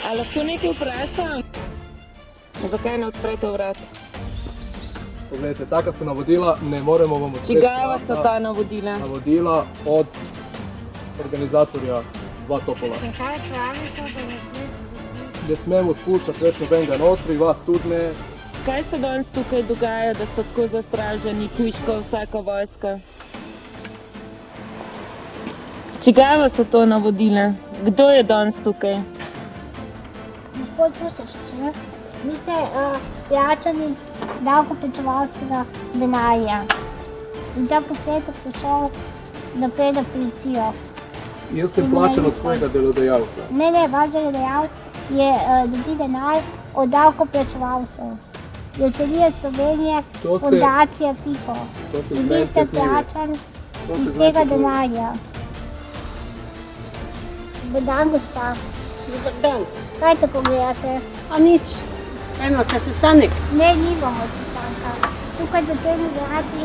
A lahko nekaj vprašam? Zakaj ne odprete vrat? Poglejte, taka so navodila, ne moremo vam odpreti. Čigava so ta navodila? Navodila od organizatorja Dva topola. Kaj pravite, da Ne smemo spuščati več nobenega notri, vas tudi ne. Kaj se danes tukaj dogaja, da ste tako zastraženi, hujško vsaka vojska? Čigava so to navodila? Kdo je danes tukaj? Gospod Čustečič, ne? Vi ste plačani iz davkoplačevalskega denarja. In ta posnetek prišel naprej na policijo. Jaz sem plačan od svojega delodajalca. Ne, vaš delodajalec je dobi denar od davkoplačevalcev. Loterija Slovenije, fundacija FIHO. In vi ste plačan iz tega denarja. Dobar dan, gospa. Dobar dan. Kaj tako gledate? A nič. Imate sestanek? Ne, nimamo sestanka. Tukaj za temi vrati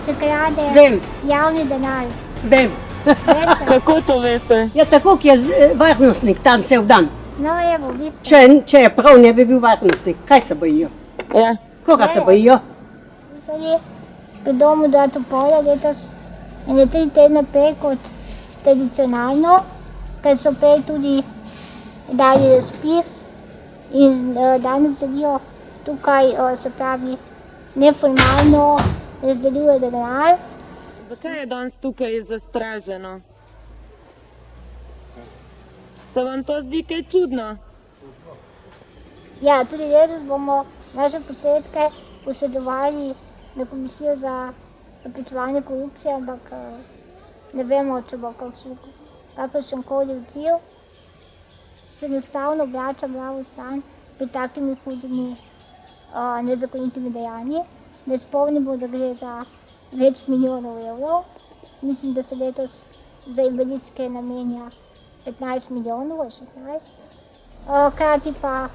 se krade Vem. javni denar. Vem. Veste? Kako to veste? Ja, tako ki je varnostnik tam cel dan. No, evo, vi ste... Če je prav, ne bi bil varnostnik. Kaj se bojijo? Ja. Koga se bojijo? Vi so li pri domu Dva topola letos ene 3 tedne prej kot tradicionalno, ker so prej tudi dali razpis in danes delijo tukaj, se pravi, neformalno razdeljujejo denar. Zakaj je danes tukaj zastraženo? Se vam to zdi kaj čudno? Ja, tudi letos bomo naše posnetke posredovali na Komisijo za preprečevanje korupcije, ampak ne vemo, če bo kakršen koli odziv. Se enostavno vrača pravo stan pri takimi hudimi nezakonitimi dejanji. Ne spomnimo, da gre za več milijonov evrov. Mislim, da se letos za invalidske namenja 15 milijonov, 16. Hkrati pa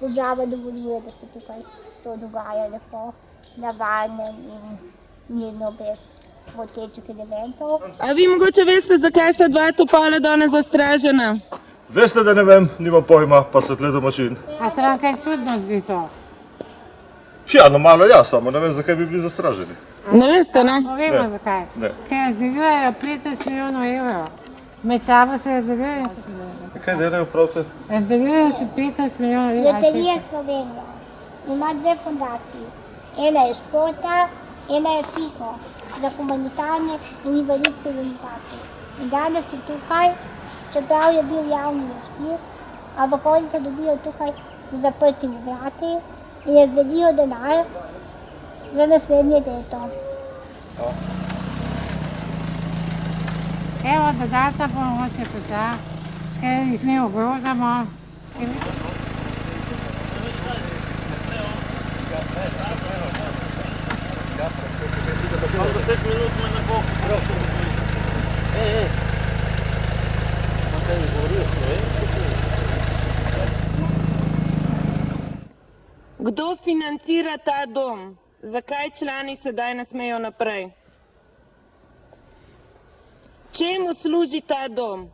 država dovoljuje, da se tukaj to dogaja lepo, na varnem in mirno, brez motečih elementov. A vi mogoče veste, zakaj sta Dva topola danes zastražena? Veste, da ne vem, nimam pojma, pa so tle domačin. A se vam kaj čudno zdi to? Ja, no malo ja, samo ne vem, zakaj bi bili zastraženi. Ne veste, ne? Povemo zakaj. Ne. Ker razdeljujejo 15 milijonov evrov. Med sabo se razdeljujejo in se razdeljujejo. Kaj delajo pravce? Razdeljujejo se 15 milijonov evrov. Loterija Slovenija ima 2 fundaciji. Ena je športa, ena je FIHO, za humanitarne in invalidske organizacije. In danes je tukaj, čeprav je bil javni razpis, ampak oni se dobijo tukaj z zaprtimi vrati in razdelijo denar za naslednje leto. Evo, dodatna pomoč je prišla, ker jih ne ogrožamo. Kdo financira ta dom? Zakaj člani sedaj ne smejo naprej? Čemu služi ta dom?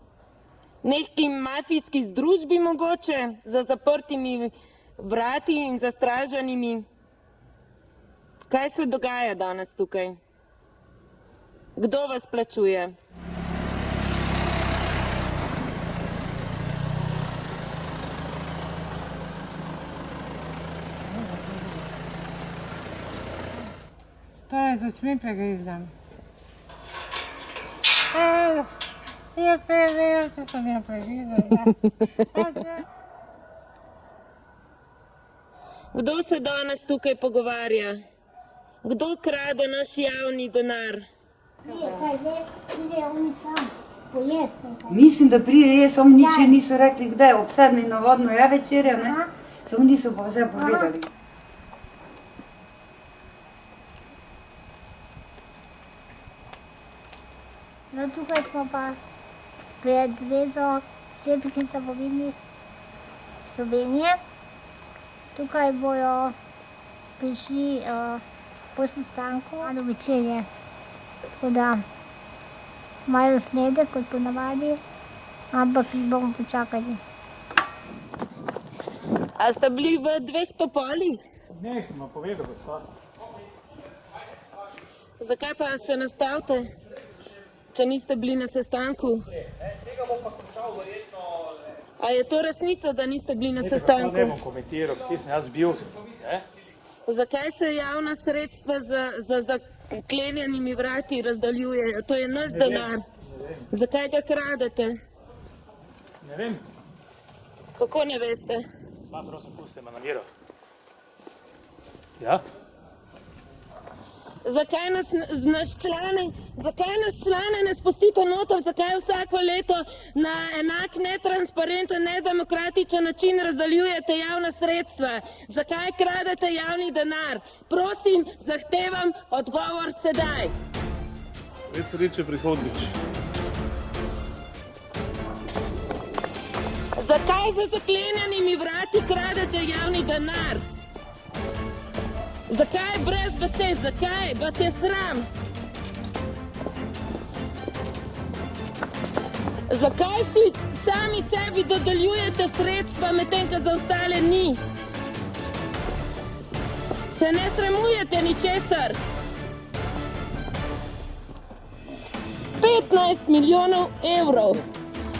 Nekim mafijski združbi mogoče? Za zaprtimi vrati in zastraženimi? Kaj se dogaja danes tukaj? Kdo vas plačuje? To je z očmi pregrizam. Je prevedel, če sem jo pregrizal. Kdo se danes tukaj pogovarja? Kdo krade naš javni denar? Pride oni sam, pojesti. Mislim, da prije je, samo nič še niso rekli, kdaj, ob 7. navadno je večerja, ne? Samo niso pa vse povedali. No, tukaj smo pa pred Zvezo slepih in slabovidnih Slovenije. Tukaj bojo prišli po sestanku na večerje. Tako da malo snedek kot ponavadi, ampak jih bomo počakali. A ste bili v 2 topolih? Ne, sem vam povedal, gospod. Zakaj pa se nastavite, če niste bili na sestanku? A je to resnica, da niste bili na Ne sestanku? bom komentiral, kje sem jaz bil. Zakaj se javna sredstva za zaklenjenimi vrati razdaljujejo? To je naš denar. Zakaj ga kradete? Ne vem, Kako ne veste? gospa, prosim, pustite me na miru. Ja? Zakaj nas člane ne spustite noter? Zakaj vsako leto na enak, netransparenten, nedemokratičen način razdaljujete javna sredstva? Zakaj kradete javni denar? Prosim, zahtevam odgovor sedaj. Več sreče prihodnjič. Zakaj za zaklenjenimi vrati kradete javni denar? Zakaj brez besed? Zakaj? Vas je sram? Zakaj si sami sebi dodeljujete sredstva, medtem ko za ostale ni? Se ne sramujete ničesar? 15 milijonov evrov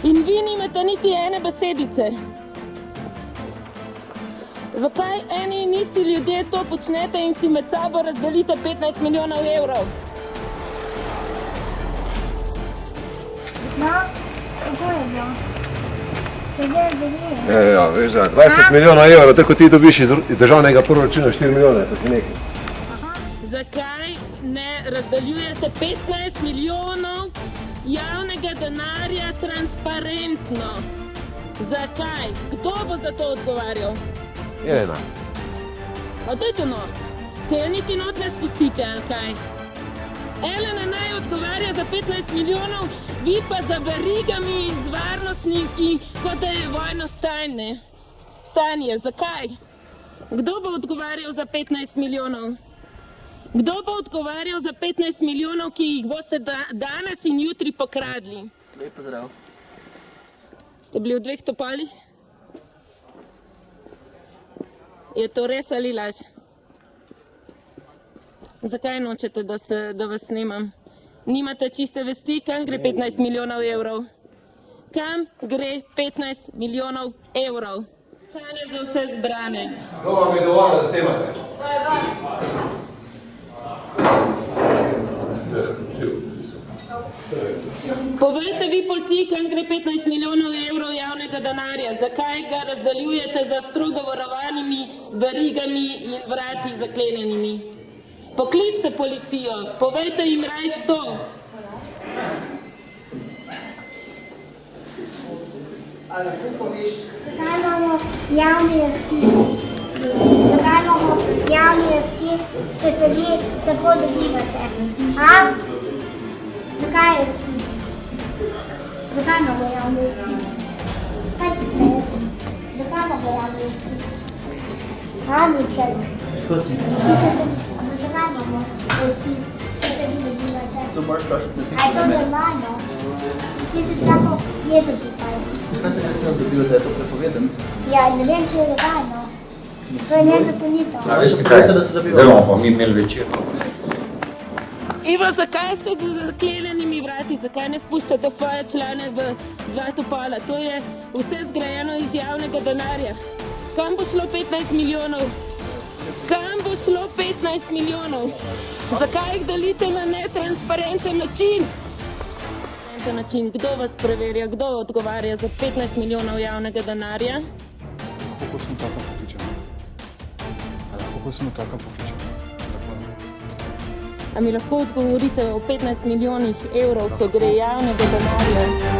in vi nimate niti ene besedice. Zakaj eni in isti ljudje to počnete in si med sabo razdelite 15 milijonov evrov? No, kako je bilo? Kaj je bilo? Ja, veš da, 20 milijonov evrov, tako ti dobiš iz državnega proračuna 4 milijone, to ti nekaj. Zakaj ne razdeljujete 15 milijonov javnega denarja transparentno? Zakaj? Kdo bo za to odgovarjal? Jelena. A dajte no, kaj jo niti not ne spustite, ali kaj? Elena naj odgovarja za 15 milijonov, vi pa za verigami z varnostniki, kot da je vojno stanje. Zakaj? Kdo bo odgovarjal za 15 milijonov? Kdo bo odgovarjal za 15 milijonov, ki jih boste danes in jutri pokradli? Lep pozdrav. Ste bili v 2 topolih? Je to res ali laž? Zakaj nočete, da vas snemam? Nimate čiste vesti, kam gre 15 milijonov evrov? Kam gre 15 milijonov evrov? Čane za vse zbrane. To vam je dovolj, da snemate. Povejte vi policiji, kam gre 15 milijonov evrov javnega denarja. Zakaj ga razdaljujete za strogo varovanimi verigami in vrati zaklenjenimi? Pokličite policijo, povejte jim rajš to. Zakaj imamo javni razpis? Zakaj imamo javni razpis, če se vi tako dobivate? A? Zakaj je razpis? Zakaj imamo javni razpis? Kaj si smeješ? Zakaj imamo javni razpis? Javni razpis. Zakaj imamo razpis, če se vi dobivate? To moraš vprašati. A je to normalno? Ti si vsako leto pripraviti. Zakaj se ne smem dobivati, da je to prepovedano? Ja, ne vem, če je legalno. To je nezakonito. A veš, kaj se da se dobiva? Zdaj bomo pa mi imeli večer. Ivo, zakaj ste za zaklenjenimi vrati? Zakaj ne spuščate svoje člane v 2 topola? To je vse zgrajeno iz javnega denarja. Kam bo šlo 15 milijonov? Kam bo šlo 15 milijonov? Zakaj jih delite na netransparenten način? Kdo vas preverja, kdo odgovarja za 15 milijonov javnega denarja? Kako smo tako pokličeni? Kako smo tako pokličeni? A mi lahko odgovorite, o 15 milijonih evrov se gre javnega denarja?